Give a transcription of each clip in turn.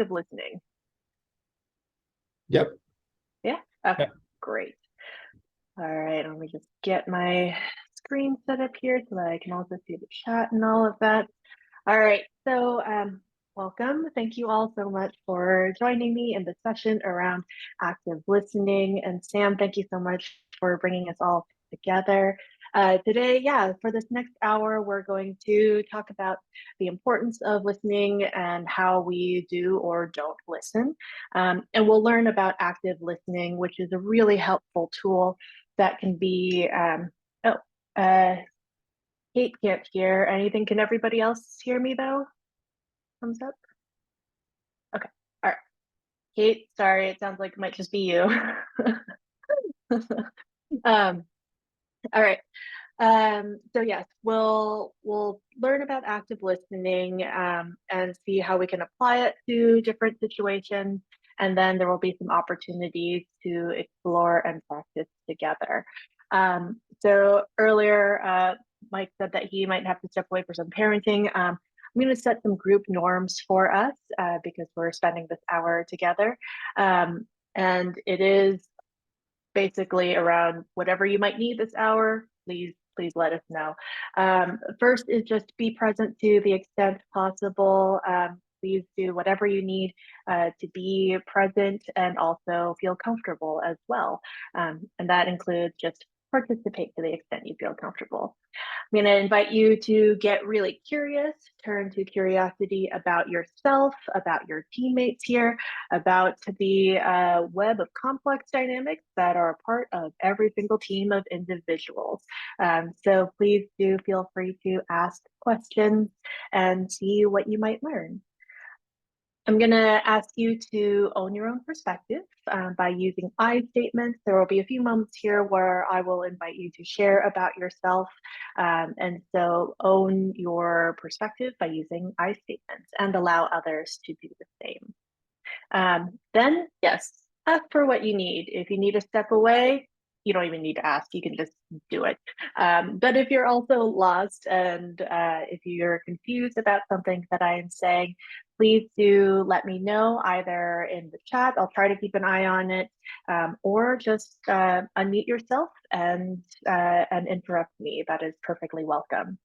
active listening? Yep. Yeah? Okay, Yeah. great. All right, let me just get my screen set up here so that I can also see the chat and all of that. All right, so welcome. Thank you all so much for joining me in the session around active listening. And Sam, thank you so much for bringing us all together. Today, yeah, for this next hour, we're going to talk about the importance of listening and how we do or don't listen. And we'll learn about active listening, which is a really helpful tool that can be, oh, uh, Kate can't hear anything. Can everybody else hear me though? Thumbs up? Okay. All right. Kate, sorry, it sounds like it might just be you. um, all right. So yes, we'll learn about active listening and see how we can apply it to different situations. And then there will be some opportunities to explore and practice together. So earlier, Mike said that he might have to step away for some parenting. I'm going to set some group norms for us because we're spending this hour together. And it is basically around whatever you might need this hour, please let us know. First is just be present to the extent possible. Please do whatever you need to be present and also feel comfortable as well. And that includes just participate to the extent you feel comfortable. I'm going to invite you to get really curious, turn to curiosity about yourself, about your teammates here, about the web of complex dynamics that are a part of every single team of individuals. So please do feel free to ask questions and see what you might learn. I'm going to ask you to own your own perspective by using I statements. There will be a few moments here where I will invite you to share about yourself. And so own your perspective by using I statements and allow others to do the same. Then, yes, ask for what you need. If you need to step away, you don't even need to ask, you can just do it. But if you're also lost and if you're confused about something that I am saying, please do let me know either in the chat. I'll try to keep an eye on it, or just unmute yourself and interrupt me. That is perfectly welcome.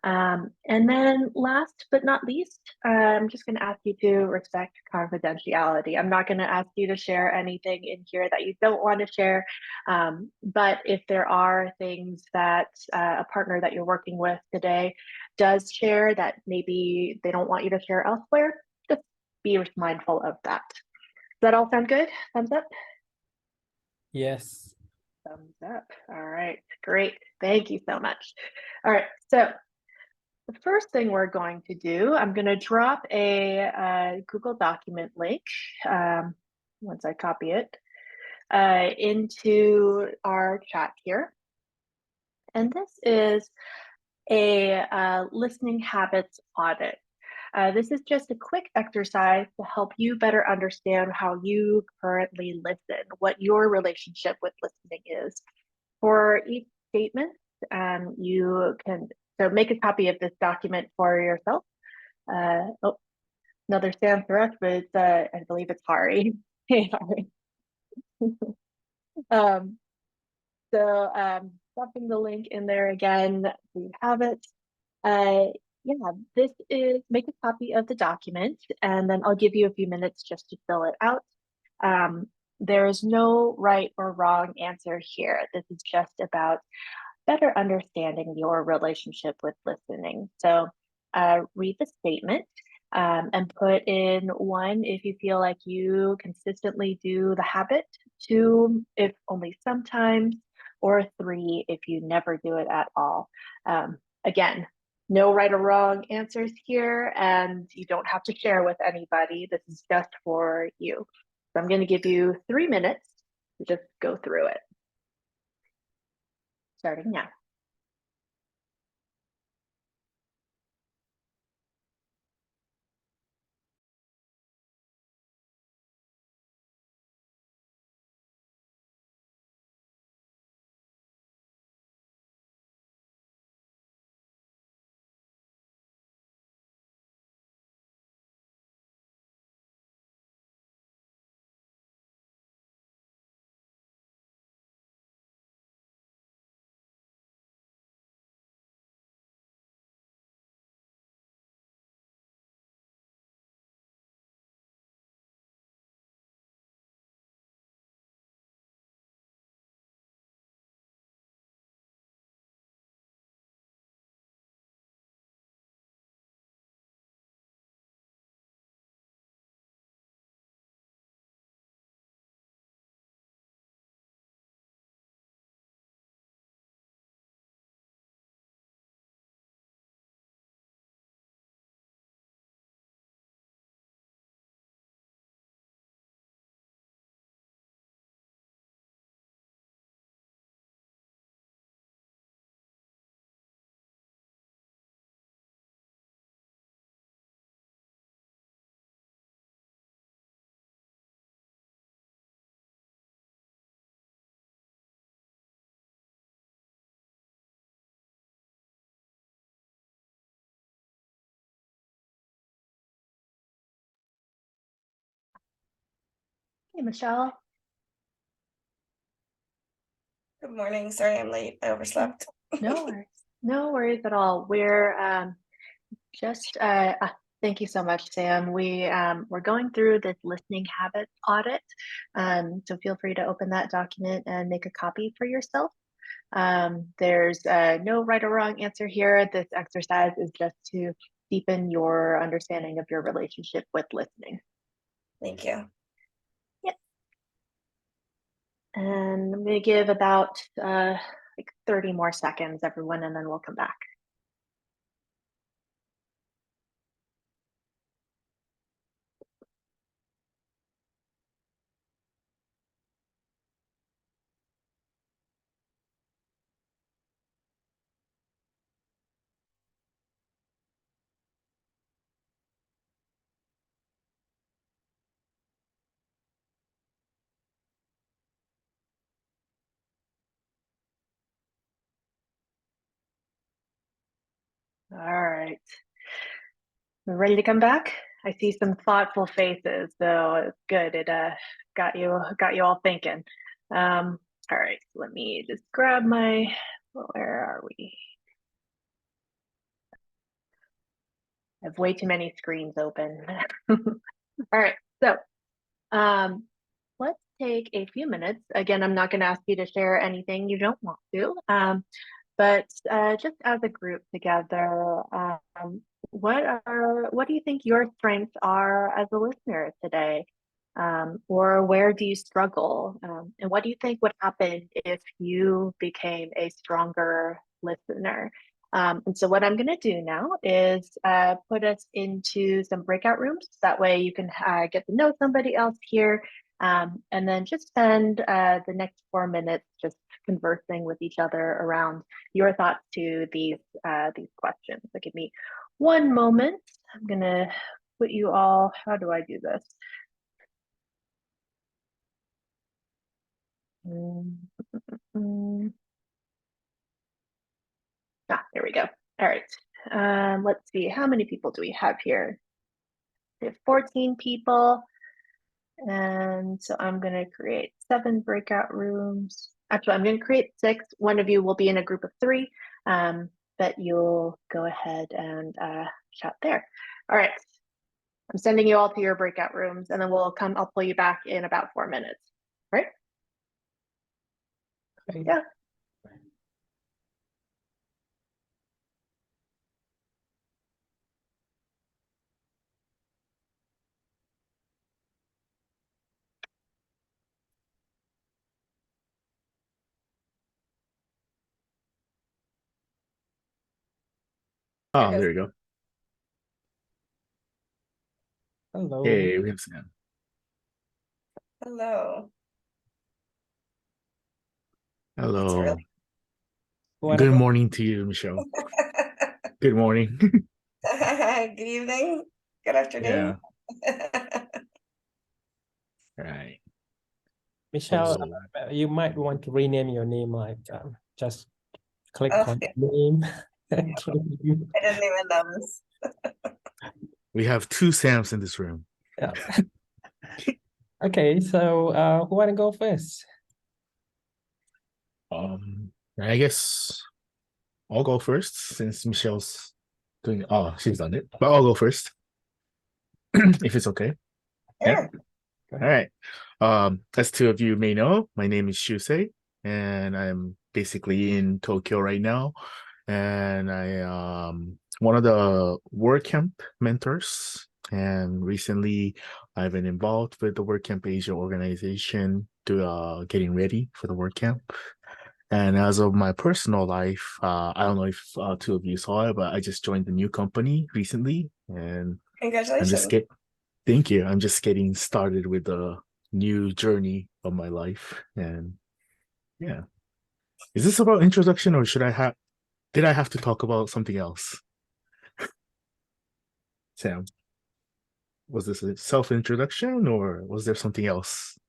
And then last but not least, I'm just going to ask you to respect confidentiality. I'm not going to ask you to share anything in here that you don't want to share. But if there are things that a partner that you're working with today does share that maybe they don't want you to share elsewhere, just be mindful of that. Does that all sound good? Thumbs up? Yes. Thumbs up. All right, great. Thank you so much. All right, so the first thing we're going to do, I'm going to drop a Google document link once I copy it into our chat here. And this is a listening habits audit. This is just a quick exercise to help you better understand how you currently listen, what your relationship with listening is. For each statement, you can make a copy of this document for yourself. Oh, another Sam Suresh, but it's, I believe it's Hari. Hey, Hari. um, dropping the link in there again, so you have it. Yeah, this is make a copy of the document, and then I'll give you a few minutes just to fill it out. There is no right or wrong answer here. This is just about better understanding your relationship with listening. So read the statement and put in one if you feel like you consistently do the habit, two if only sometimes, or three if you never do it at all. Again, no right or wrong answers here, and you don't have to share with anybody. This is just for you. So I'm going to give you 3 minutes to just go through it. Starting now. Hey, Michelle. Good morning. Sorry I'm late. I overslept. No worries. No worries at all. We're just thank you so much, Sam. We're going through this listening habits audit. So feel free to open that document and make a copy for yourself. There's no right or wrong answer here. This exercise is just to deepen your understanding of your relationship with listening. Thank you. Yep. And I'm going to give about like 30 more seconds, everyone, and then we'll come back. All right. We're ready to come back? I see some thoughtful faces, so it's good. It got you all thinking. All right, let me just grab my, where are we? I have way too many screens open. All right, so let's take a few minutes. Again, I'm not going to ask you to share anything you don't want to. But just as a group together, what do you think your strengths are as a listener today? Or where do you struggle? And what do you think would happen if you became a stronger listener? And so what I'm going to do now is put us into some breakout rooms. That way you can get to know somebody else here, and then just spend the next 4 minutes just conversing with each other around your thoughts to these questions. So give me one moment. I'm gonna put you all. How do I do this? There we go. All right. Let's see. How many people do we have here? We have 14 people. And so I'm going to create 7 breakout rooms. Actually, I'm going to create 6. One of you will be in a group of 3, but you'll go ahead and chat there. All right. I'm sending you all to your breakout rooms, and then I'll pull you back in about 4 minutes. All right? Yeah. Oh, there you go. Hello. Hey, we have Sam. Hello. Hello. What Good about morning to you, Michelle. Good morning. Good evening. Good afternoon. Right. Michelle? So, You might want to rename your name, like just click Oh, on name. I didn't even notice. we have 2 Sams in this room. Yeah. Okay, so who want to go first? I guess I'll go first since Michelle's doing. Oh, she's done it, but I'll go first if it's okay. Sure. All right. As 2 of you may know, my name is Shusei, and I'm basically in Tokyo right now. And I one of the WordCamp mentors. And recently, I've been involved with the WordCamp Asia organization to getting ready for the WordCamp. And as of my personal life, I don't know if 2 of you saw it, but I just joined a new company recently, and I'm Congratulations. just thank you. I'm just getting started with the new journey of my life, and yeah. Is this about introduction, or did I have to talk about something else? Sam, was this a self-introduction, or was there something else?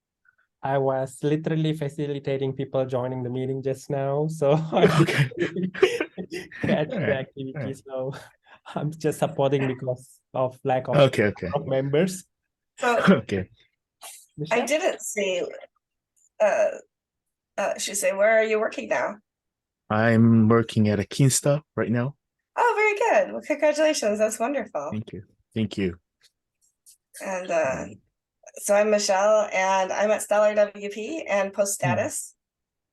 I was literally facilitating people joining the meeting just now, so I Okay. didn't catch All the right. activity. So I'm just supporting because of lack of Okay. members. So Okay. I Michelle? didn't see, Shusei, where are you working now? I'm working at a Kinsta right now. Oh, very good. Well, congratulations. That's wonderful. Thank you. Thank you. And so I'm Michelle, and I'm at Stellar WP and Post Status,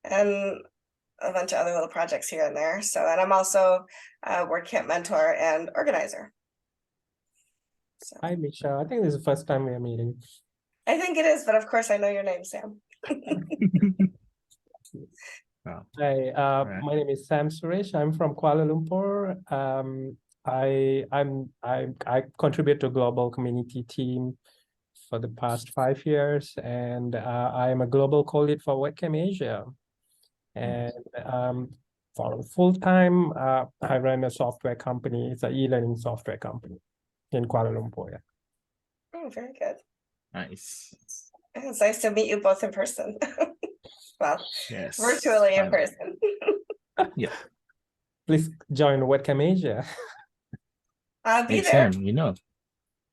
and a bunch of other little projects here and there. So, and I'm also a WordCamp mentor and organizer. So Hi, Michelle. I think this is the first time we are meeting. I think it is, but of course I know your name, Sam. Wow. Hi, Right. my name is Sam Suresh. I'm from Kuala Lumpur. I contribute to global community team for the past 5 years, and I'm a global co-lead for WordCamp Asia. And for full time, I run a software company. It's an e-learning software company in Kuala Lumpur. Yeah. Oh, very good. Nice. It's nice to meet you both in person. Well, Yes. virtually in Finally. person. Yeah. Please join WordCamp Asia. I'll be Hey, there.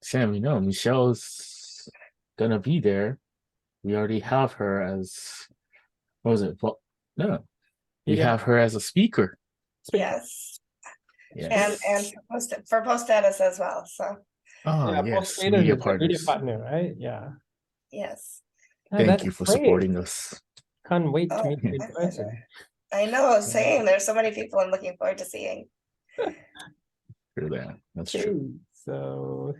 Sam, Michelle's gonna be there. We already have her as, what was it? Well, no, we Yeah. have her as a speaker. Yes. Yes. And for post status as well. So Oh, Yeah, yes. Post Status Media is the media partners. partner, right? Yeah. yes. Thank That's you for great. supporting us. Can't wait to Oh, meet you in my person. pleasure. I know, same. There's so many people I'm looking forward to seeing. For that. That's Okay, true. so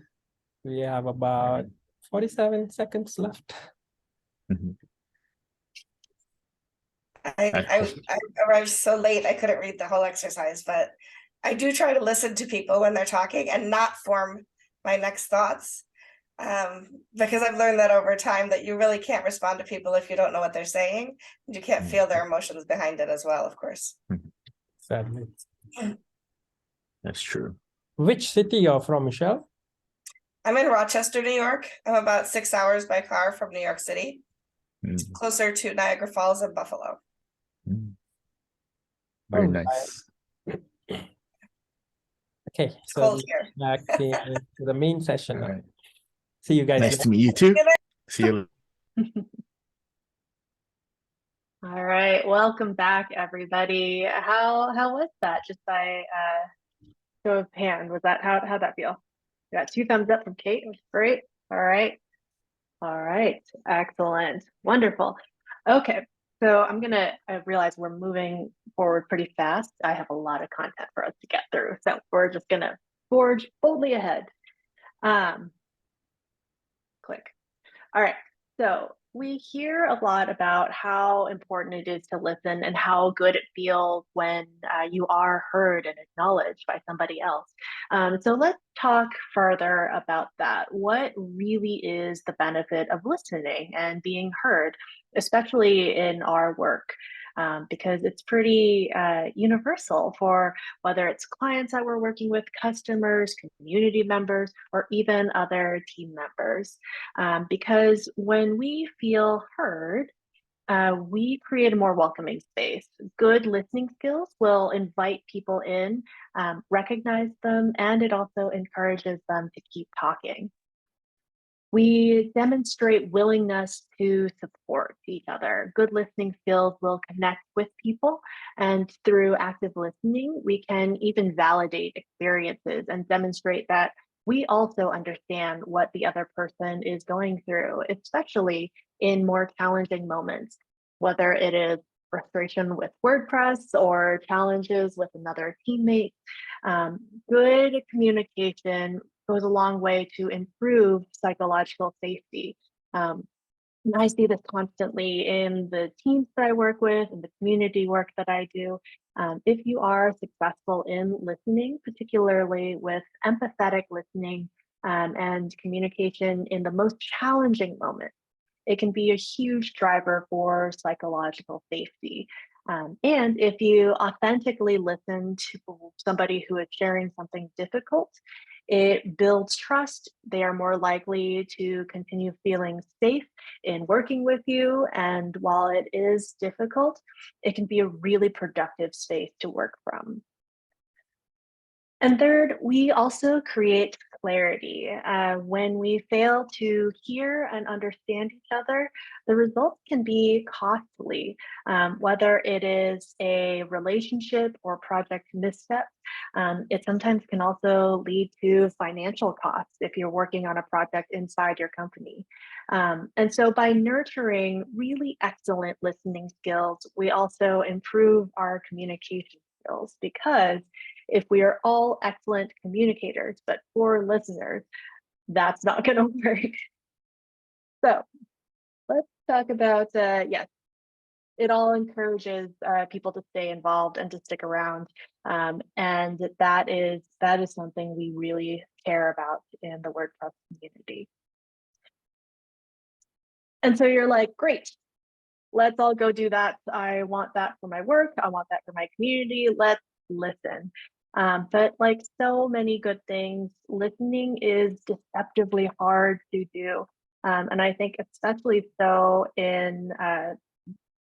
we have about 47 seconds left. Mhm. I arrived so late I couldn't read the whole exercise, but I do try to listen to people when they're talking and not form my next thoughts. Because I've learned that over time that you really can't respond to people if you don't know what they're saying. You can't feel their emotions behind it as well, of course. Sadly. That's true. Which city you're from, Michelle? I'm in Rochester, New York. I'm about 6 hours by car from New York City, Mm. closer to Niagara Falls and Buffalo. Mm. Very Alright. nice. Okay, It's so cold here. back to the main session All now. right. See you guys Nice later. to meet you too. See you. All right, welcome back, everybody. How was that? Just by show of hand, was that how'd that feel? We got 2 thumbs up from Kate, which is great. All right, excellent, wonderful. Okay, so I realize we're moving forward pretty fast. I have a lot of content for us to get through, so we're just gonna forge boldly ahead. Click. All right, so we hear a lot about how important it is to listen and how good it feels when you are heard and acknowledged by somebody else. So let's talk further about that. What really is the benefit of listening and being heard, especially in our work? Because it's pretty universal for whether it's clients that we're working with, customers, community members, or even other team members. Because when we feel heard, we create a more welcoming space. Good listening skills will invite people in, recognize them, and it also encourages them to keep talking. We demonstrate willingness to support each other. Good listening skills will connect with people, and through active listening, we can even validate experiences and demonstrate that we also understand what the other person is going through, especially in more challenging moments, whether it is frustration with WordPress or challenges with another teammate. Good communication goes a long way to improve psychological safety. And I see this constantly in the teams that I work with and the community work that I do. If you are successful in listening, particularly with empathetic listening and communication in the most challenging moments, it can be a huge driver for psychological safety. And if you authentically listen to somebody who is sharing something difficult, it builds trust. They are more likely to continue feeling safe in working with you. And while it is difficult, it can be a really productive space to work from. And third, we also create clarity. When we fail to hear and understand each other, the results can be costly, whether it is a relationship or project misstep. It sometimes can also lead to financial costs if you're working on a project inside your company. And so by nurturing really excellent listening skills, we also improve our communication skills, because if we are all excellent communicators but poor listeners, that's not going to work. So let's talk about, yes, it all encourages people to stay involved and to stick around. And that is something we really care about in the WordPress community. And so you're like, great, let's all go do that. I want that for my work. I want that for my community. Let's listen. But like so many good things, listening is deceptively hard to do. And I think especially so in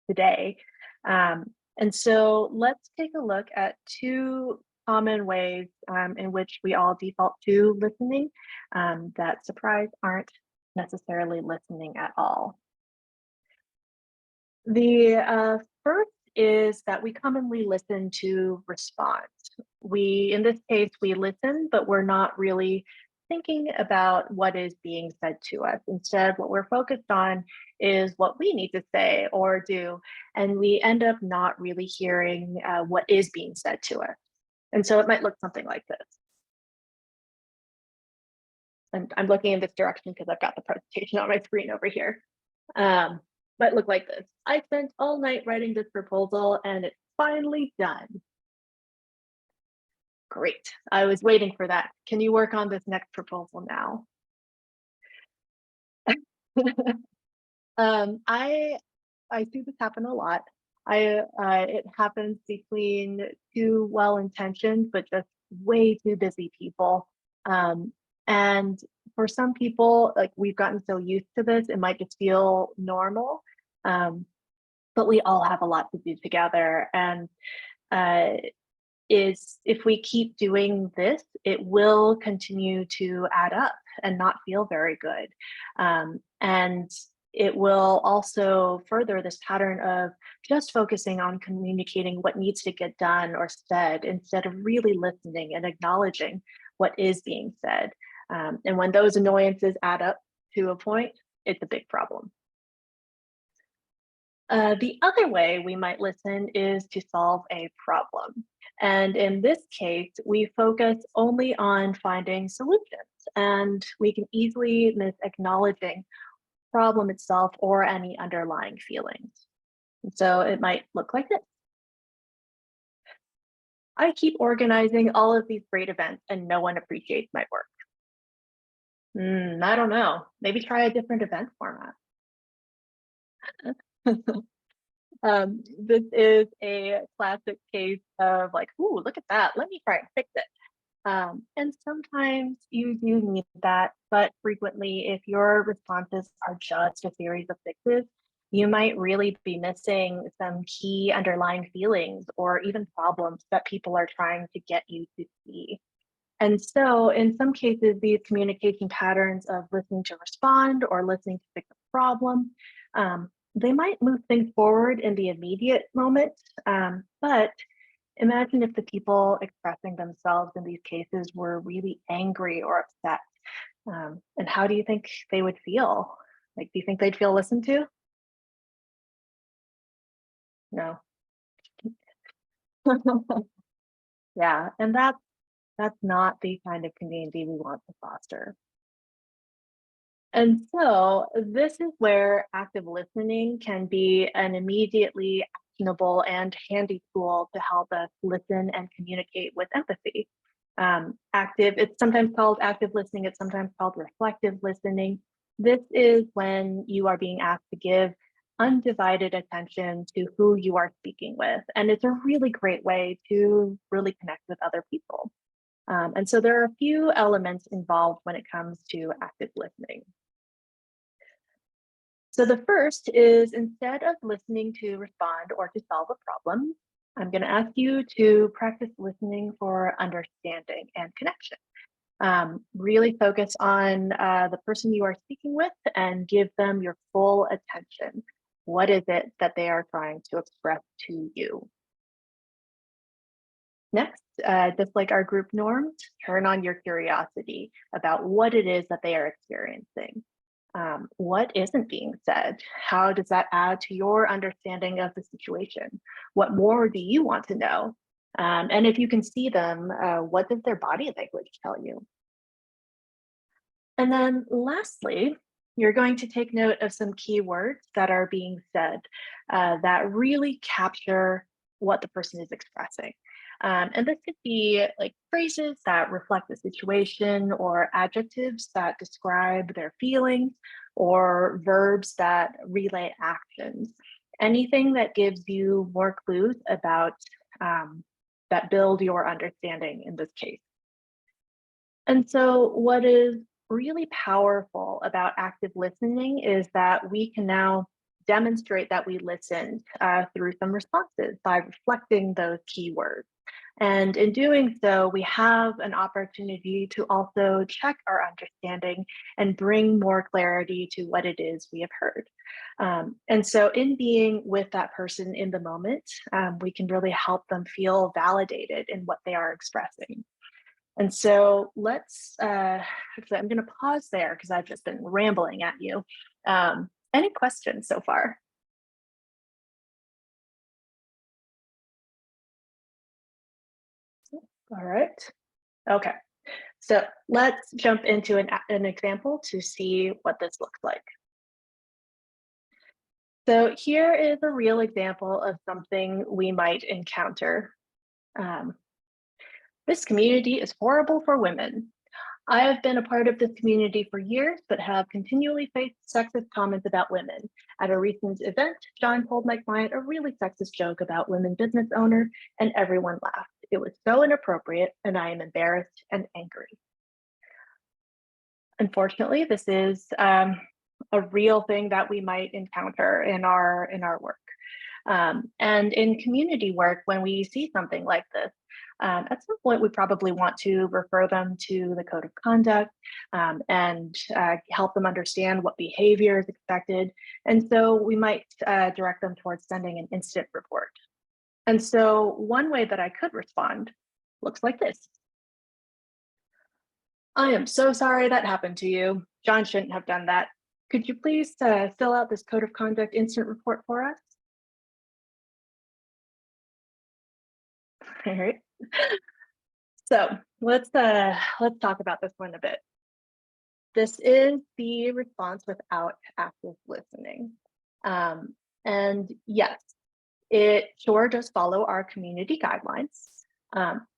today. And so let's take a look at two common ways in which we all default to listening that, surprise, aren't necessarily listening at all. The first is that we commonly listen to respond. In this case, we listen, but we're not really thinking about what is being said to us. Instead, what we're focused on is what we need to say or do, and we end up not really hearing what is being said to us. And so it might look something like this. And I'm looking in this direction because I've got the presentation on my screen over here. Might look like this. I spent all night writing this proposal and it's finally done. Great. I was waiting for that. Can you work on this next proposal now? I see this happen a lot. It happens between two well-intentioned but just way too busy people. And for some people, like, we've gotten so used to this, it might just feel normal. But we all have a lot to do together, and if we keep doing this, it will continue to add up and not feel very good. And it will also further this pattern of just focusing on communicating what needs to get done or said, instead of really listening and acknowledging what is being said. And when those annoyances add up to a point, it's a big problem. The other way we might listen is to solve a problem. And in this case, we focus only on finding solutions, and we can easily miss acknowledging the problem itself or any underlying feelings. And so it might look like this. I keep organizing all of these great events and no one appreciates my work. I don't know, maybe try a different event format. This is a classic case of like, ooh, look at that, let me try and fix it. And sometimes you do need that, but frequently, if your responses are just a series of fixes, you might really be missing some key underlying feelings or even problems that people are trying to get you to see. And so in some cases, these communication patterns of listening to respond or listening to fix a problem, they might move things forward in the immediate moment, but imagine if the people expressing themselves in these cases were really angry or upset. And how do you think they would feel? Like, do you think they'd feel listened to? No. Yeah, and that's not the kind of community we want to foster. And so this is where active listening can be an immediately actionable and handy tool to help us listen and communicate with empathy. It's sometimes called active listening, it's sometimes called reflective listening. This is when you are being asked to give undivided attention to who you are speaking with. And it's a really great way to really connect with other people. And so there are a few elements involved when it comes to active listening. So the first is, instead of listening to respond or to solve a problem, I'm going to ask you to practice listening for understanding and connection. Really focus on the person you are speaking with and give them your full attention. What is it that they are trying to express to you? Next, just like our group norms, turn on your curiosity about what it is that they are experiencing. What isn't being said? How does that add to your understanding of the situation? What more do you want to know? And if you can see them, what does their body language tell you? And then lastly, you're going to take note of some keywords that are being said that really capture what the person is expressing. And this could be like phrases that reflect the situation, or adjectives that describe their feelings, or verbs that relay actions. Anything that gives you more clues about that build your understanding in this case. And so what is really powerful about active listening is that we can now demonstrate that we listened through some responses by reflecting those keywords. And in doing so, we have an opportunity to also check our understanding and bring more clarity to what it is we have heard. And so in being with that person in the moment, we can really help them feel validated in what they are expressing. And so let's, actually, I'm going to pause there because I've just been rambling at you. Any questions so far? All right. Okay. So let's jump into an example to see what this looks like. So here is a real example of something we might encounter. This community is horrible for women. I have been a part of this community for years, but have continually faced sexist comments about women. At a recent event, John told my client a really sexist joke about women business owner, and everyone laughed. It was so inappropriate, and I am embarrassed and angry. Unfortunately, this is a real thing that we might encounter in our work. And in community work, when we see something like this, at some point, we probably want to refer them to the code of conduct and help them understand what behavior is expected. And so we might direct them towards sending an incident report. And so one way that I could respond looks like this. I am so sorry that happened to you. John shouldn't have done that. Could you please fill out this code of conduct incident report for us? All right. So let's talk about this one a bit. This is the response without active listening. And yes, it sure does follow our community guidelines,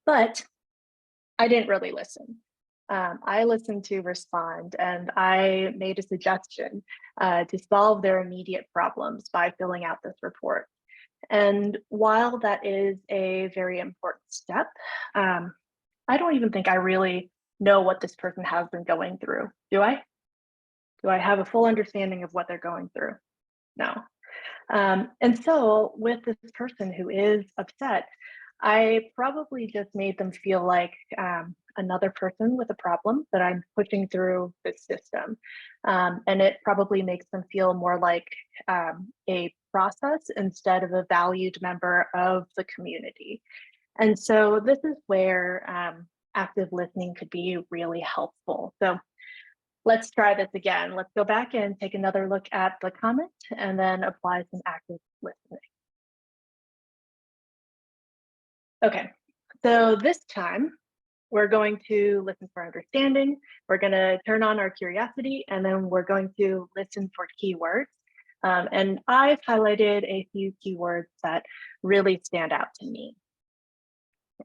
but I didn't really listen. I listened to respond, and I made a suggestion to solve their immediate problems by filling out this report. And while that is a very important step, I don't even think I really know what this person has been going through. Do I? Do I have a full understanding of what they're going through? No. And so with this person who is upset, I probably just made them feel like another person with a problem that I'm pushing through this system. And it probably makes them feel more like a process instead of a valued member of the community. And so this is where active listening could be really helpful. So let's try this again. Let's go back and take another look at the comment and then apply some active listening. Okay, so this time we're going to listen for understanding. We're going to turn on our curiosity, and then we're going to listen for keywords. And I've highlighted a few keywords that really stand out to me.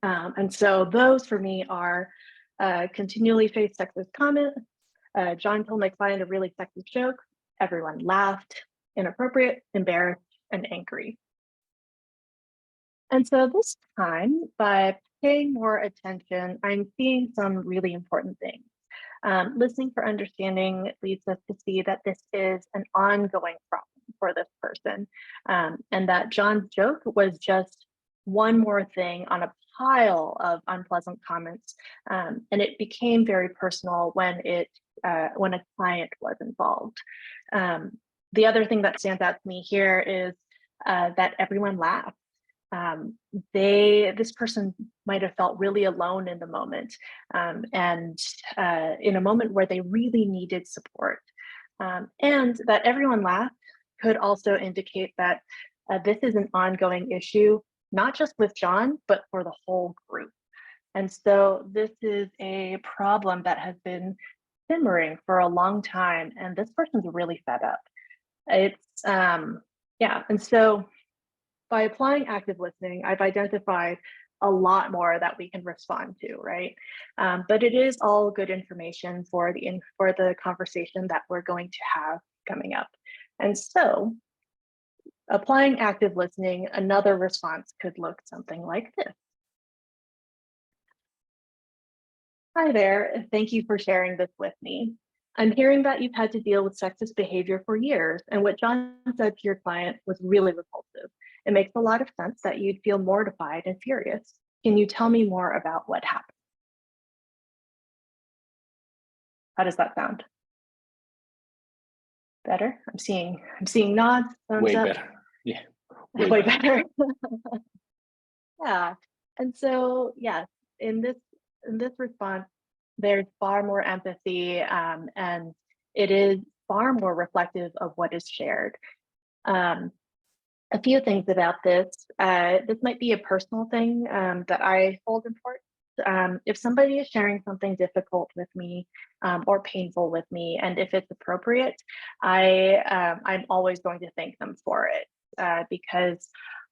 And so those for me are continually face sexist comment. John told my client a really sexist joke. Everyone laughed. Inappropriate, embarrassed, and angry. And so this time, by paying more attention, I'm seeing some really important things. Listening for understanding leads us to see that this is an ongoing problem for this person, and that John's joke was just one more thing on a pile of unpleasant comments, and it became very personal when a client was involved. The other thing that stands out to me here is that everyone laughed. This person might have felt really alone in the moment, and in a moment where they really needed support. And that everyone laughed could also indicate that this is an ongoing issue, not just with John, but for the whole group. And so this is a problem that has been simmering for a long time, and this person's really fed up. It's yeah, and so by applying active listening, I've identified a lot more that we can respond to, right? But it is all good information for the conversation that we're going to have coming up. And so applying active listening, another response could look something like this. Hi there, thank you for sharing this with me. I'm hearing that you've had to deal with sexist behavior for years, and what John said to your client was really repulsive. It makes a lot of sense that you'd feel mortified and furious. Can you tell me more about what happened? How does that sound? Better? I'm seeing nods, thumbs Way up. better. Yeah. Way better. Yeah. And so, yes, in this response, there's far more empathy, and it is far more reflective of what is shared. A few things about this. This might be a personal thing that I hold important. If somebody is sharing something difficult with me or painful with me, and if it's appropriate, I'm always going to thank them for it because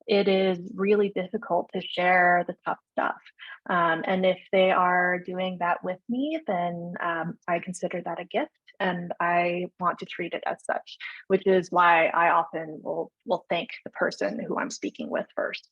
it is really difficult to share the tough stuff. And if they are doing that with me, then I consider that a gift, and I want to treat it as such, which is why I often will thank the person who I'm speaking with first.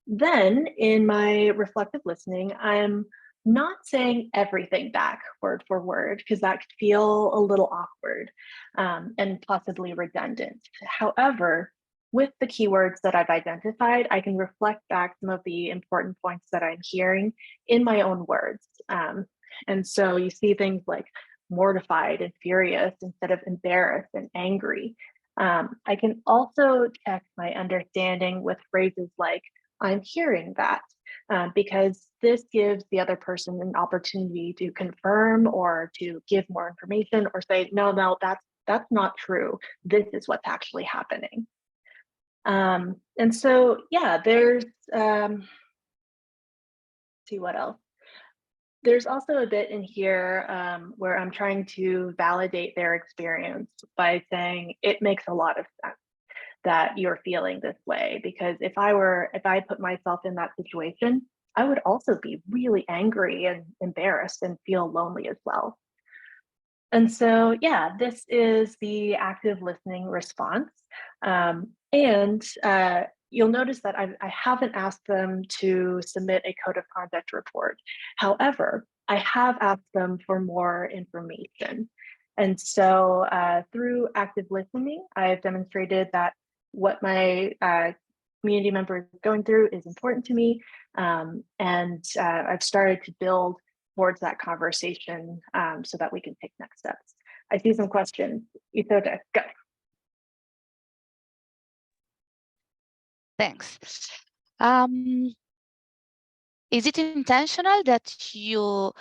Then in my reflective listening, I'm not saying everything back word for word, because that could feel a little awkward and possibly redundant. However, with the keywords that I've identified, I can reflect back some of the important points that I'm hearing in my own words. And so you see things like mortified and furious instead of embarrassed and angry. I can also check my understanding with phrases like, I'm hearing that, because this gives the other person an opportunity to confirm or to give more information or say, no, that's not true. This is what's actually happening. And so, yeah, there's, see what else. There's also a bit in here where I'm trying to validate their experience by saying it makes a lot of sense that you're feeling this way, because if I put myself in that situation, I would also be really angry and embarrassed and feel lonely as well. And so, yeah, this is the active listening response. And you'll notice that I haven't asked them to submit a code of conduct report. However, I have asked them for more information. And so through active listening, I've demonstrated that what my community member is going through is important to me. And I've started to build towards that conversation so that we can take next steps. I see some questions. Isoda, go. Thanks. Is it intentional that you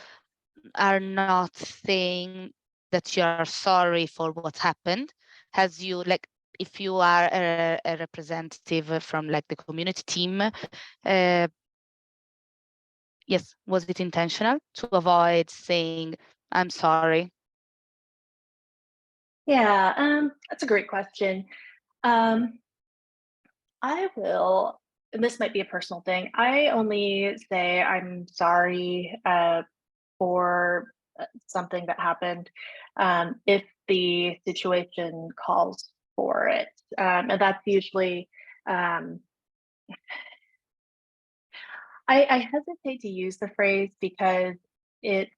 are not saying that you are sorry for what happened? Has you, like, if you are a representative from like the community team, yes, was it intentional to avoid saying, I'm sorry? Yeah, that's a great question. I will, and this might be a personal thing, I only say I'm sorry for something that happened if the situation calls for it. And that's usually, I hesitate to use the phrase because it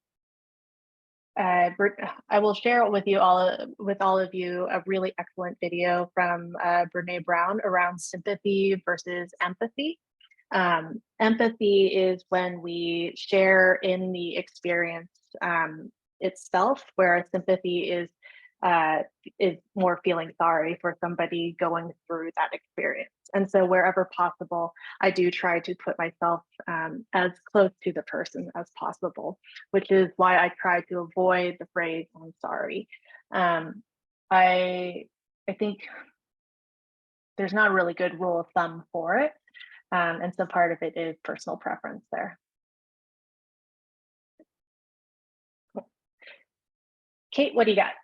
I will share with all of you a really excellent video from Brene Brown around sympathy versus empathy. Empathy is when we share in the experience itself, whereas sympathy is more feeling sorry for somebody going through that experience. And so wherever possible, I do try to put myself as close to the person as possible, which is why I try to avoid the phrase "I'm sorry." I think there's not a really good rule of thumb for it. And so part of it is personal preference there. Kate, what do you got?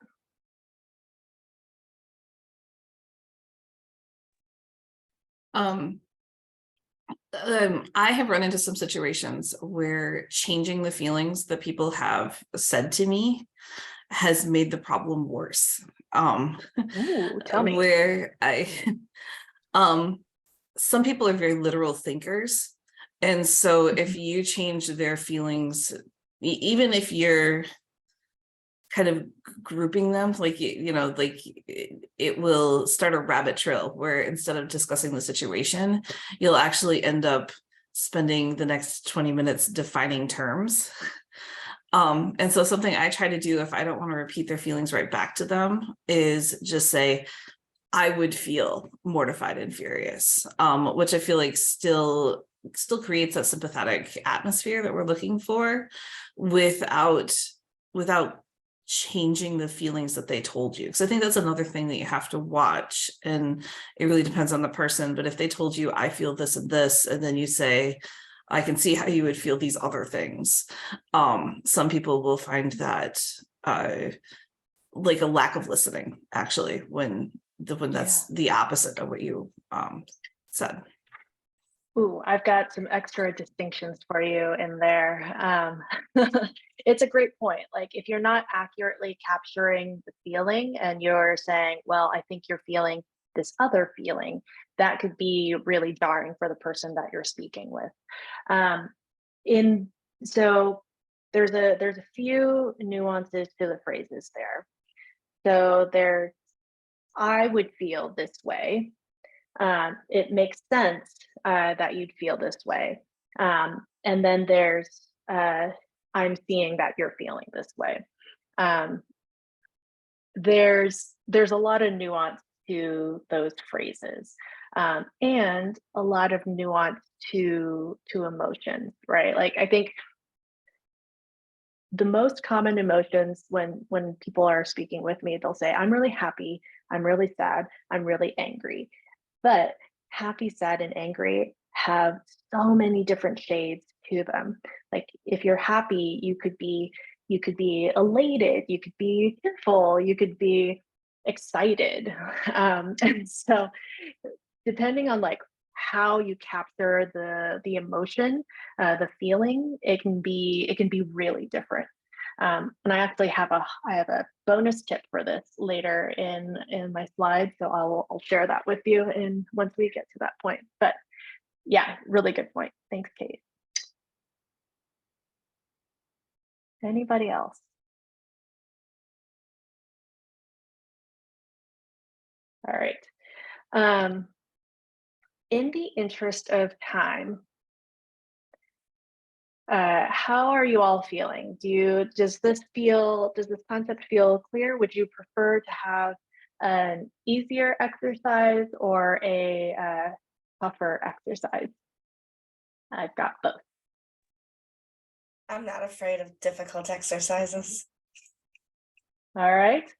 I have run into some situations where changing the feelings that people have said to me has made the problem worse. Ooh, tell me. Where some people are very literal thinkers. And so if you change their feelings, even if you're kind of grouping them, like, like it will start a rabbit trail where instead of discussing the situation, you'll actually end up spending the next 20 minutes defining terms. And so something I try to do if I don't want to repeat their feelings right back to them is just say, I would feel mortified and furious, which I feel like still creates that sympathetic atmosphere that we're looking for without changing the feelings that they told you. Because I think that's another thing that you have to watch, and it really depends on the person. But if they told you, I feel this and this, and then you say, I can see how you would feel these other things, some people will find that like a lack of listening, actually, when that's the opposite of what you said. Ooh, I've got some extra distinctions for you in there. It's a great point. Like, if you're not accurately capturing the feeling and you're saying, well, I think you're feeling this other feeling, that could be really jarring for the person that you're speaking with. So there's a few nuances to the phrases there. So there's, I would feel this way. It makes sense that you'd feel this way. And then there's, I'm seeing that you're feeling this way. There's a lot of nuance to those phrases, and a lot of nuance to emotions, right? Like, I think the most common emotions when people are speaking with me, they'll say, I'm really happy, I'm really sad, I'm really angry. But happy, sad, and angry have so many different shades to them. Like, if you're happy, you could be elated, you could be tearful, you could be excited. And so depending on like how you capture the emotion, the feeling, it can be really different. And I actually have a bonus tip for this later in my slides, so I'll share that with you once we get to that point. But yeah, really good point. Thanks, Kate. Anybody else? All right. In the interest of time, how are you all feeling? Does this concept feel clear? Would you prefer to have an easier exercise or a tougher exercise? I've got both. I'm not afraid of difficult exercises. All right.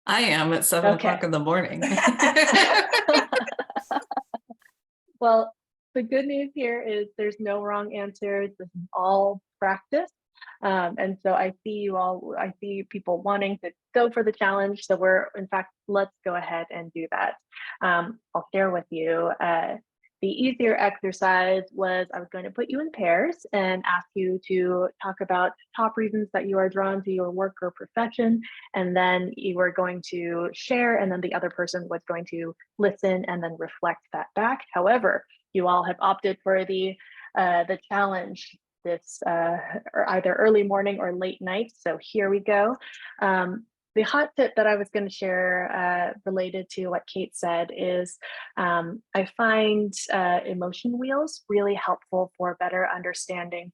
I am at 7 Okay. o'clock in the morning. Well, the good news here is there's no wrong answers. This is all practice. And so I see people wanting to go for the challenge. So in fact, let's go ahead and do that. I'll share with you. The easier exercise was I was going to put you in pairs and ask you to talk about top reasons that you are drawn to your work or profession. And then you were going to share, and then the other person was going to listen and then reflect that back. However, you all have opted for the challenge this or either early morning or late night. So here we go. The hot tip that I was going to share related to what Kate said is I find emotion wheels really helpful for better understanding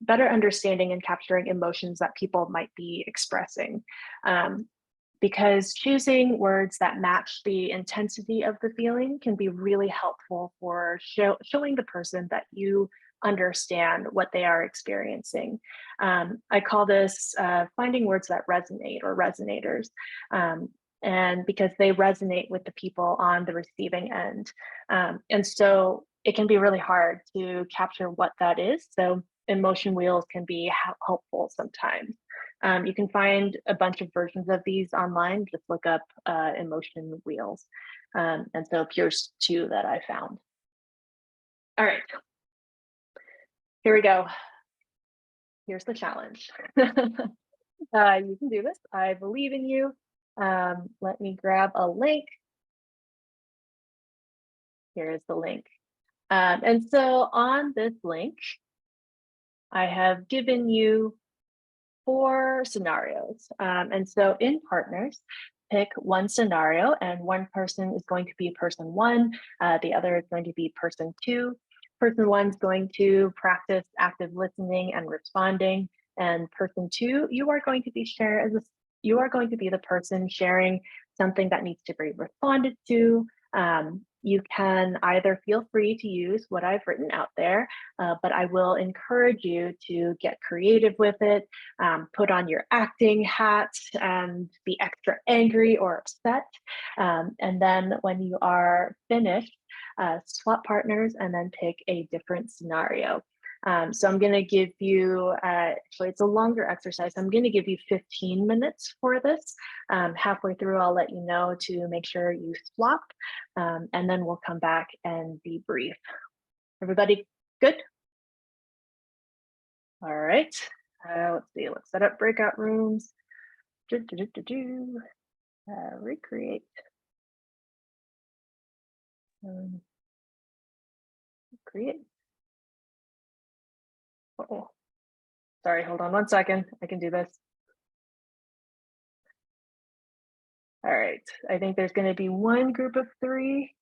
better understanding and capturing emotions that people might be expressing. Because choosing words that match the intensity of the feeling can be really helpful for showing the person that you understand what they are experiencing. I call this finding words that resonate or resonators. And because they resonate with the people on the receiving end. And so it can be really hard to capture what that is. So emotion wheels can be helpful sometimes. You can find a bunch of versions of these online. Just look up emotion wheels. And so here's two that I found. All right, here we go. Here's the challenge. You can do this. I believe in you. Let me grab a link. Here is the link. And so on this link, I have given you 4 scenarios. And so in partners, pick one scenario and one person is going to be person 1, the other is going to be person 2. Person 1 is going to practice active listening and responding, and person 2, you are going to be the person sharing something that needs to be responded to. You can either feel free to use what I've written out there, but I will encourage you to get creative with it, put on your acting hat and be extra angry or upset. And then when you are finished, swap partners and then pick a different scenario. So I'm going to give you, actually it's a longer exercise. I'm going to give you 15 minutes for this. Halfway through, I'll let you know to make sure you swap, and then we'll come back and debrief. Everybody good? All right, let's see, let's set up breakout rooms. Recreate. Create. Oh, sorry, hold on one second. I can do this. All right, I think there's going to be one group of 3.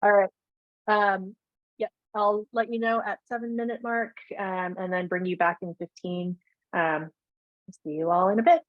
All right. Yeah, I'll let you know at 7-minute mark, and then bring you back in 15. See you all in a bit.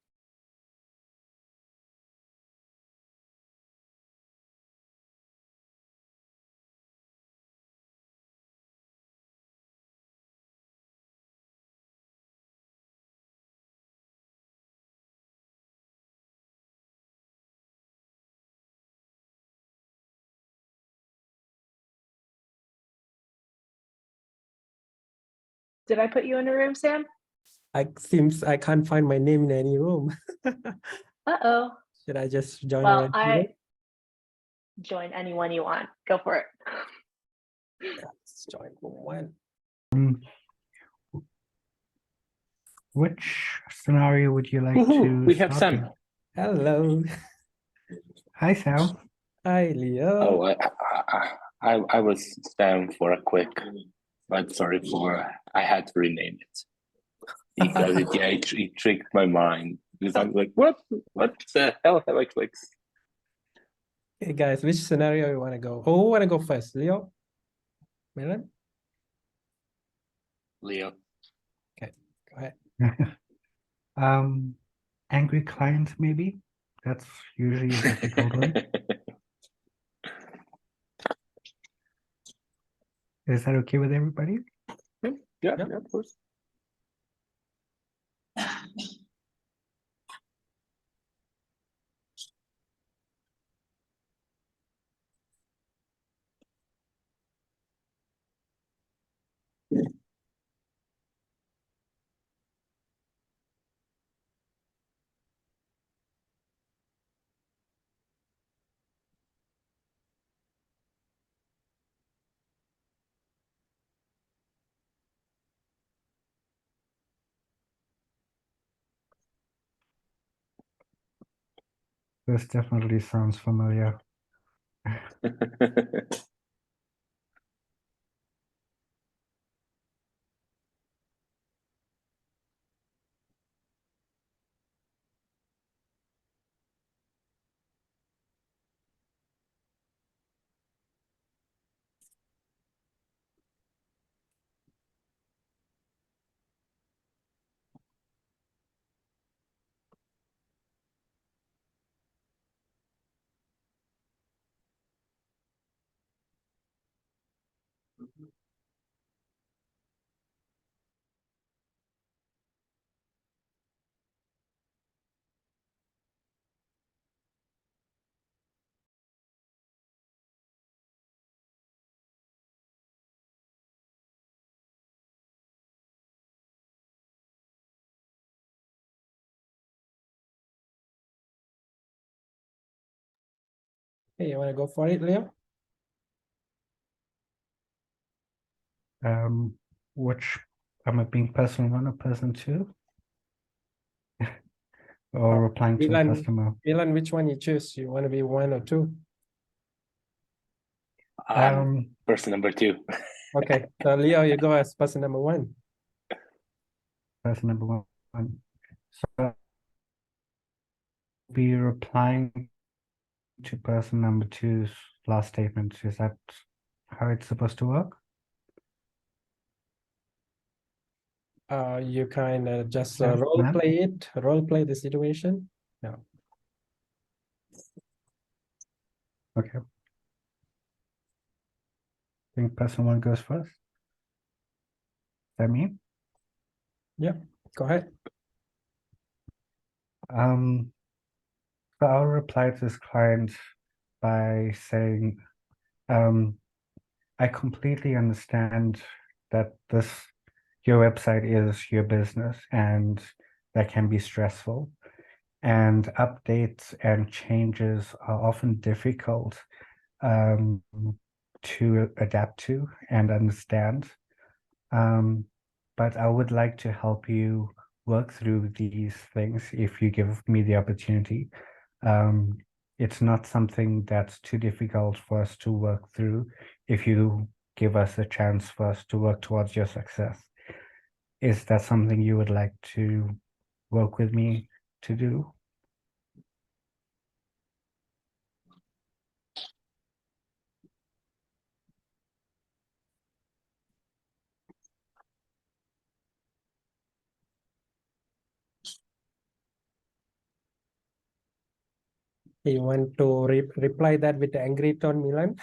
Did I put you in a room, Sam? Seems I can't find my name in any room. Uh-oh. Should I just join? Well, I join anyone you want. Go for it. Let's join one. Which scenario would you like Woohoo, to we have start Sam. with? Hello. Hi, Sam. Hi, Leo. Oh, I was Sam for a quick, but sorry for, I had to rename it. Because it tricked my mind. Because I'm like, what the hell have I clicked? Hey guys, which scenario you want to go? Who want to go first? Leo? Milan? Leo. Okay, go ahead. Angry client, maybe? That's usually a difficult one. Is that okay with everybody? Yeah, Yep. of course. This definitely sounds familiar. Okay, you want to go for it, Leo? Which am I being person one or person two? Or replying to a Milan, customer? Milan, which one you choose? You want to be 1 or 2? Person number 2. Okay, so Leo, you go as person number 1. Person number one. So be replying to person number two's last statement. Is that how it's supposed to work? You kind of just Yes, ma'am. role play the situation. No. Okay. I think person one goes first. Is that me? Yeah, go ahead. So I'll reply to this client by saying, I completely understand that your website is your business and that can be stressful. And updates and changes are often difficult to adapt to and understand. But I would like to help you work through these things if you give me the opportunity. It's not something that's too difficult for us to work through if you give us a chance for us to work towards your success. Is that something you would like to work with me to do? You want to reply that with the angry tone, Milan?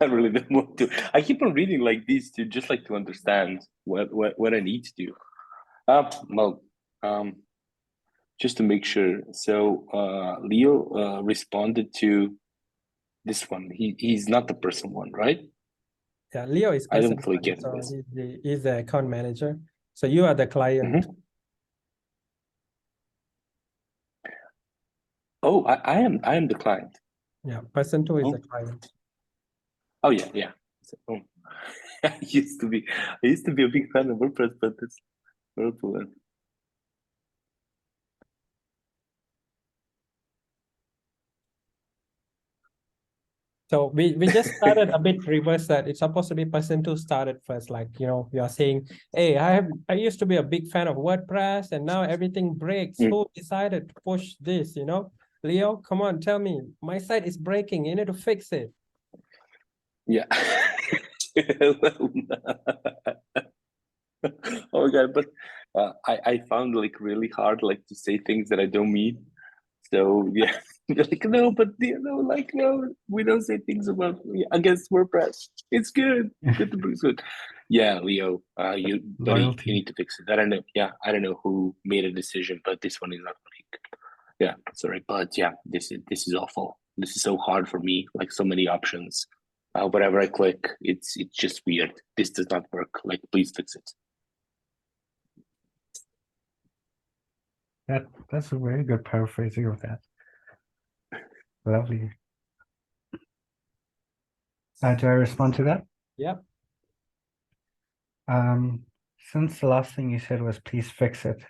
I really don't want to. I keep on reading like this to just like to understand what I need to do. Just to make sure. So Leo responded to this one. He's not the person one, right? Yeah, Leo is I don't person fully one, get so this. he's the account manager. So you are the client. Oh, I am the client. Yeah, person 2 is the client. Oh yeah. So, I used to be a big fan of WordPress, but it's WordPress. So we just started a bit reverse that. It's supposed to be person 2 started first. Like, you are saying, hey, I used to be a big fan of WordPress and now everything breaks. Who decided to push this, Leo, come on, tell me. My site is breaking. You need to fix it. Yeah. Oh god, but I found like really hard like to say things that I don't mean. So yeah, like no, but no, we don't say things about against WordPress. It's good. It's good. Yeah, Leo, you need to fix it. I don't know. Yeah, I don't know who made a decision, but this one is not like. Yeah, sorry, but yeah, this is awful. This is so hard for me. Like so many options. Whatever I click, it's just weird. This does not work. Like, please fix it. That's a very good paraphrasing of that. Lovely. Do I respond to that? Yeah. Since the last thing you said was please fix it,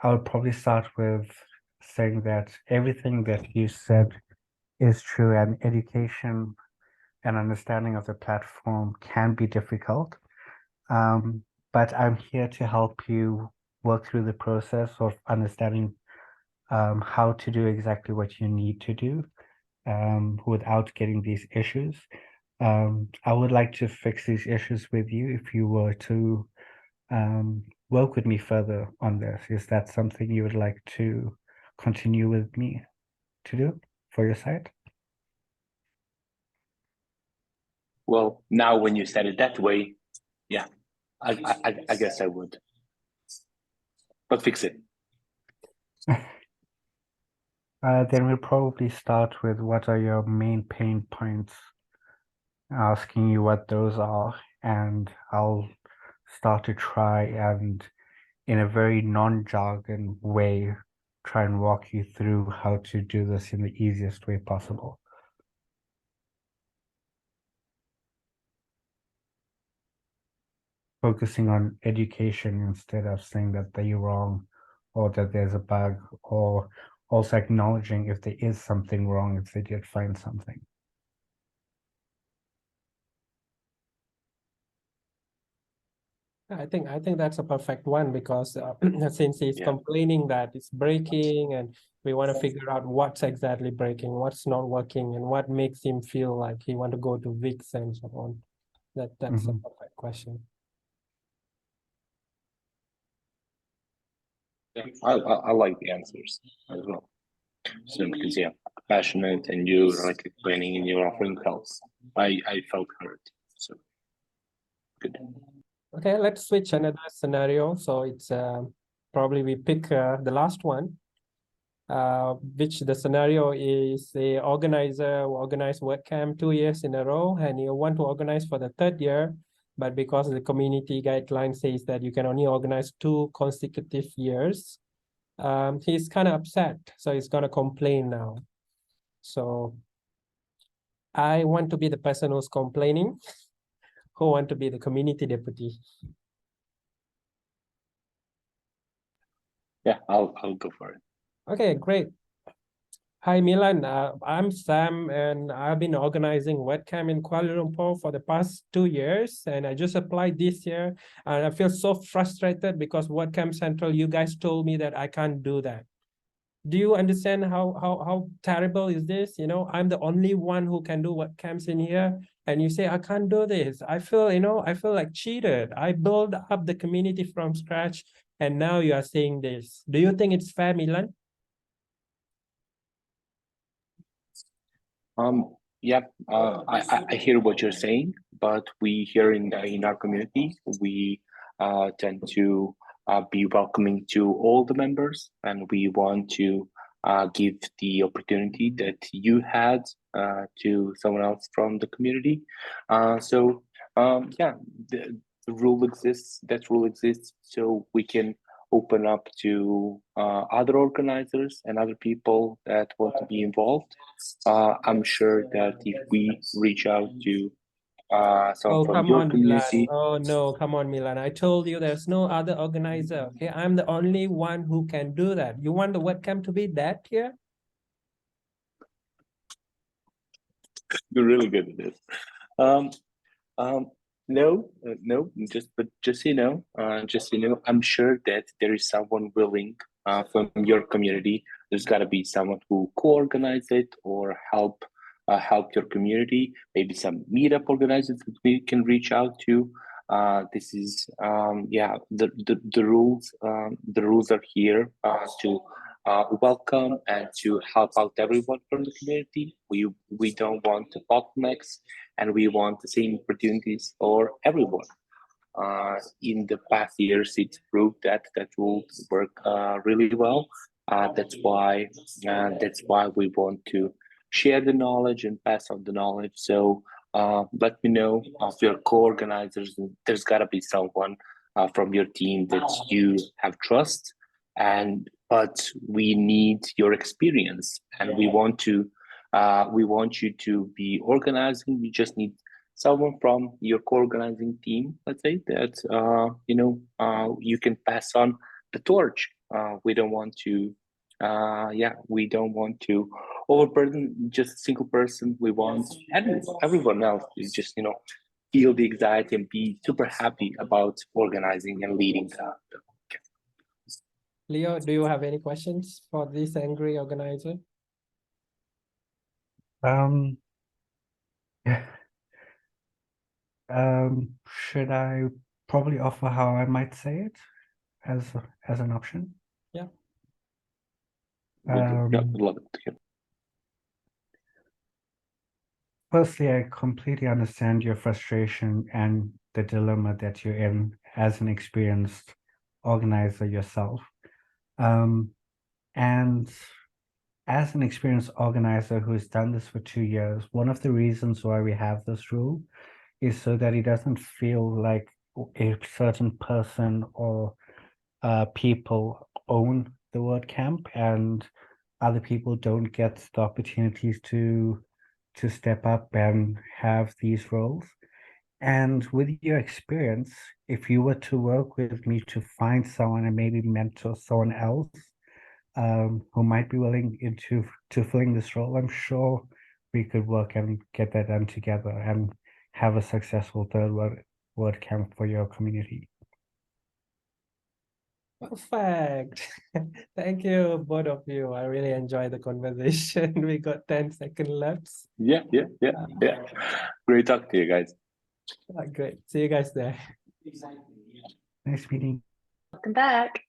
I would probably start with saying that everything that you said is true, and education and understanding of the platform can be difficult. But I'm here to help you work through the process of understanding how to do exactly what you need to do without getting these issues. I would like to fix these issues with you if you were to work with me further on this. Is that something you would like to continue with me to do for your site? Well, now when you said it that way, yeah, I guess I would. But fix it. Then we'll probably start with what are your main pain points, asking you what those are, and I'll start to try and in a very non-jargon way try and walk you through how to do this in the easiest way possible. Focusing on education instead of saying that they're wrong or that there's a bug, or also acknowledging if there is something wrong, if they did find something. I think that's a perfect one, because since he's complaining that it's breaking, and we want to figure out what's exactly breaking, what's not working, and what makes him feel like he want to go to Wix and so on. That's a perfect question. Yeah, I like the answers as well. So because passionate, and you like explaining and you're offering helps. I felt heard. So good. Okay, let's switch another scenario. So it's probably we pick the last one, which the scenario is a organizer who organized WordCamp 2 years in a row, and you want to organize for the 3rd year, but because the community guideline says that you can only organize 2 consecutive years, he's kind of upset. So he's going to complain now. So I want to be the person who's complaining. Who want to be the community deputy? Yeah, I'll go for it. Okay, great. Hi, Milan. I'm Sam, and I've been organizing WordCamp in Kuala Lumpur for the past 2 years, and I just applied this year, and I feel so frustrated because WordCamp Central, you guys told me that I can't do that. Do you understand how terrible is this? You know, I'm the only one who can do WordCamps in here, and you say I can't do this. I feel, I feel like cheated. I built up the community from scratch, and now you are saying this. Do you think it's fair, Milan? I hear what you're saying, but we here in our community, we tend to be welcoming to all the members, and we want to give the opportunity that you had to someone else from the community. The rule exists. That rule exists, so we can open up to other organizers and other people that want to be involved. I'm sure that if we reach out to someone from your community. Milan. Oh no, come on, Milan. I told you there's no other organizer. Okay, I'm the only one who can do that. You want the WordCamp to be that here? You're really good at this. No, just so you know, I'm sure that there is someone willing from your community. There's got to be someone who co-organize it or help your community. Maybe some meetup organizers that we can reach out to. This is the rules. The rules are here to welcome and to help out everyone from the community. We don't want the bottlenecks, and we want the same opportunities for everyone. In the past years, it's proved that rules work really well. That's why we want to share the knowledge and pass on the knowledge. So let me know if you're co-organizers. There's got to be someone from your team that you have trust, but we need your experience, and we want you to be organizing. We just need someone from your co-organizing team, let's say, that you can pass on the torch. We don't want to overburden just a single person. We want everyone else to just feel the anxiety and be super happy about organizing and leading the Leo, do you have any questions for this angry organizer? Should I probably offer how I might say it as an option? Yeah. Would love it. Firstly, I completely understand your frustration and the dilemma that you're in as an experienced organizer yourself. And as an experienced organizer who's done this for 2 years, one of the reasons why we have this rule is so that it doesn't feel like a certain person or people own the WordCamp, and other people don't get the opportunities to step up and have these roles. And with your experience, if you were to work with me to find someone and maybe mentor someone else who might be willing to filling this role, I'm sure we could work and get that done together and have a successful third WordCamp for your community. Perfect. Thank you, both of you. I really enjoyed the conversation. We got 10 seconds left. Yeah. Great talk to you guys. Great. See you guys there. Nice meeting. Welcome back.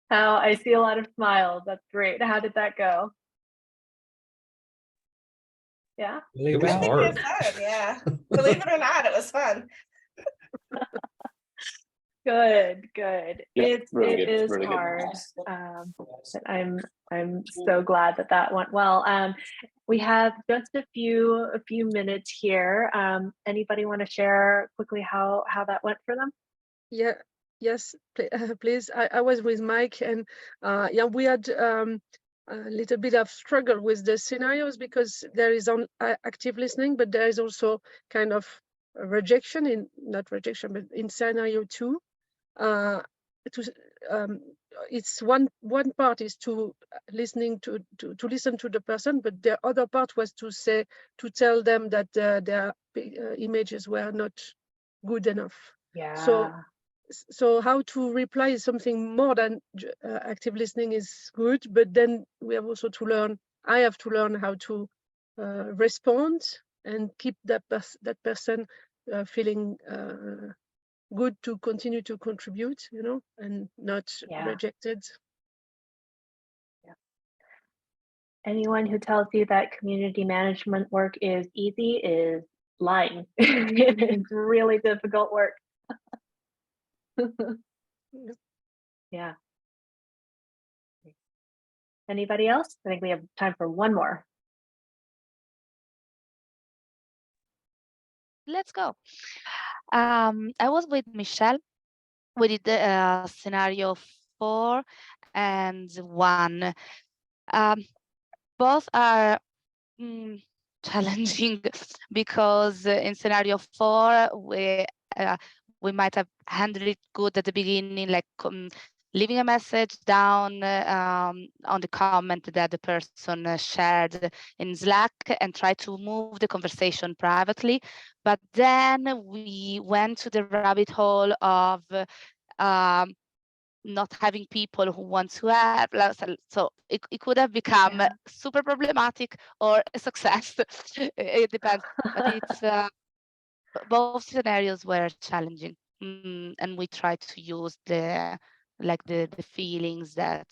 I see a lot of smiles. That's great. How did that go? Yeah. It was I think hard. it was fun, yeah. Believe it or not, it was fun. Good. Yeah, It really good, is really good. hard. But I'm so glad that went well. We have just a few minutes here. Anybody want to share quickly how that went for them? Yeah, yes, please. I was with Mike, and yeah, we had a little bit of struggle with the scenarios because there is on active listening, but there is also kind of a rejection in, not rejection, but in scenario 2. It's one part is to listening to listen to the person, but the other part was to tell them that their images were not good enough. Yeah. So how to reply is something more than active listening is good, but then we have also to learn. I have to learn how to respond and keep that person feeling good to continue to contribute, and not rejected. Yeah. Anyone who tells you that community management work is easy is lying. It's really difficult work. Yeah. Anybody else? I think we have time for one more. Let's go. I was with Michelle. We did the scenario 4 and 1. Both are challenging because in scenario 4 we might have handled it good at the beginning, like leaving a message down on the comment that the person shared in Slack and try to move the conversation privately. But then we went to the rabbit hole of not having people who want to have, so it could have become super problematic or a success. It depends, but it's both scenarios were challenging, and we tried to use the feelings that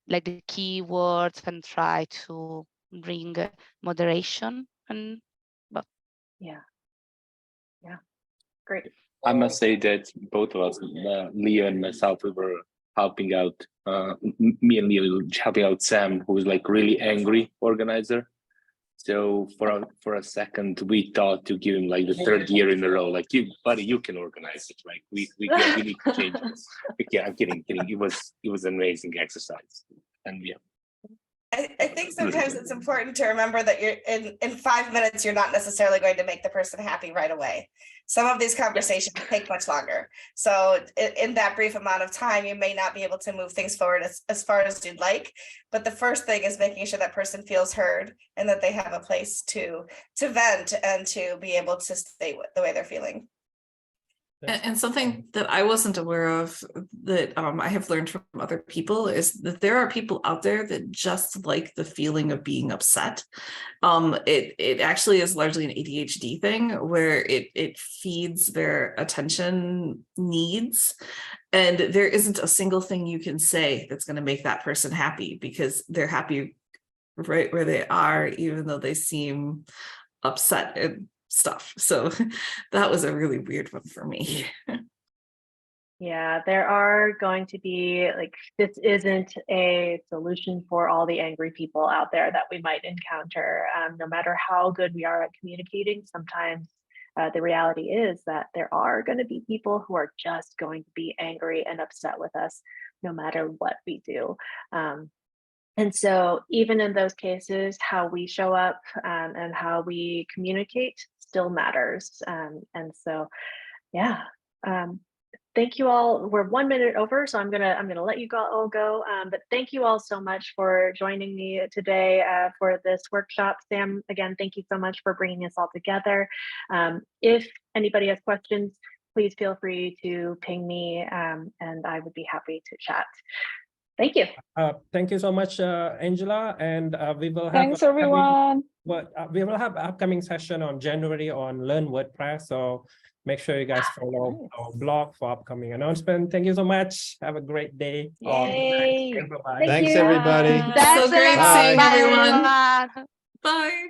like the keywords and try to bring moderation and yeah, great. I must say that both of us, Leo and myself, we were helping out, me and Leo helping out Sam, who was like really angry organizer. So for a second, we thought to give him like the 3rd year in a row, like, buddy, you can organize it. Like we need to change this. Yeah, I'm kidding. It was an amazing exercise, and yeah. I think sometimes it's important to remember that you're in 5 minutes, you're not necessarily going to make the person happy right away. Some of these conversations take much longer. So in that brief amount of time, you may not be able to move things forward as far as you'd like. But the first thing is making sure that person feels heard and that they have a place to vent and to be able to stay the way they're feeling. And something that I wasn't aware of that I have learned from other people is that there are people out there that just like the feeling of being upset. It actually is largely an ADHD thing where it feeds their attention needs. And there isn't a single thing you can say that's going to make that person happy because they're happy right where they are, even though they seem upset and stuff. So that was a really weird one for me. Yeah, there are going to be, like, this isn't a solution for all the angry people out there that we might encounter. No matter how good we are at communicating, sometimes the reality is that there are going to be people who are just going to be angry and upset with us no matter what we do. And so even in those cases, how we show up and how we communicate still matters. And so, yeah. Thank you all. We're 1 minute over, so I'm gonna let you all go. But thank you all so much for joining me today for this workshop. Sam, again, thank you so much for bringing us all together. If anybody has questions, please feel free to ping me, and I would be happy to chat. Thank you. Thank you so much, Angela, and we will have. Thanks, everyone. We will have an upcoming session on January on Learn WordPress. So make sure you guys follow our blog for upcoming announcement. Thank you so much. Have a great day. Yay. Bye-bye. Thank Thanks, you. everybody. Bye. So great Bye. seeing Bye, everyone. everyone. Bye.